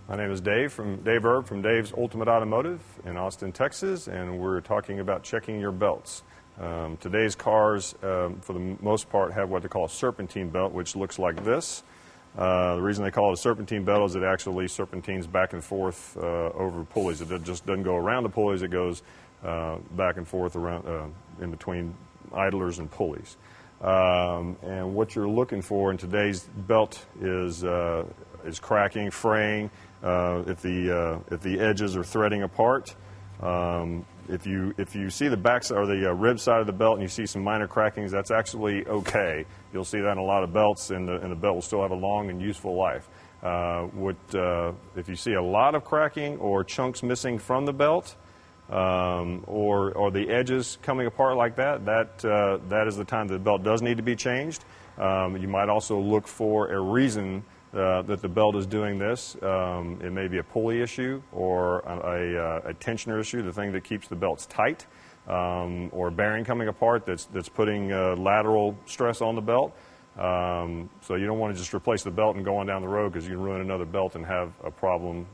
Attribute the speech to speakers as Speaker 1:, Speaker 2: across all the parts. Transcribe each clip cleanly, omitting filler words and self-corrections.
Speaker 1: My name is Dave Erb from Dave's Ultimate Automotive in Austin, Texas, and we're talking about checking your belts. Today's cars, for the most part, have what they call a serpentine belt, which looks like this. The reason they call it a serpentine belt is it actually serpentines back and forth over pulleys. It just doesn't go around the pulleys, it goes back and forth around in between idlers and pulleys. And what you're looking for in today's belt is cracking, fraying, if the edges are threading apart. If you see the back side or the rib side of the belt and you see some minor crackings, that's actually okay. You'll see that in a lot of belts, and the belt will still have a long and useful life. If you see a lot of cracking or chunks missing from the belt, or the edges coming apart like that, that is the time that the belt does need to be changed. You might also look for a reason that the belt is doing this. It may be a pulley issue or a tensioner issue, the thing that keeps the belts tight, or a bearing coming apart that's putting lateral stress on the belt. So you don't want to just replace the belt and go on down the road, because you can ruin another belt and have a problem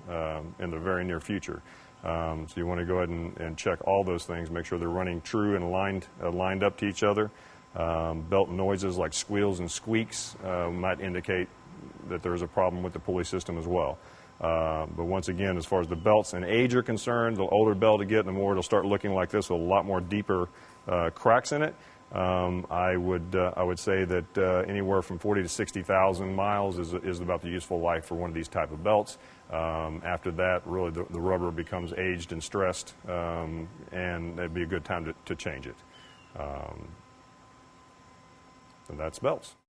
Speaker 1: in the very near future. So you want to go ahead and check all those things, make sure they're running true and lined up to each other. Belt noises like squeals and squeaks might indicate that there's a problem with the pulley system as well. But once again, as far as the belts and age are concerned, the older belt you get, the more it'll start looking like this with a lot more deeper cracks in it. I would say that anywhere from 40 to 60,000 miles is about the useful life for one of these type of belts. After that, really the rubber becomes aged and stressed, and it'd be a good time to change it. And that's belts.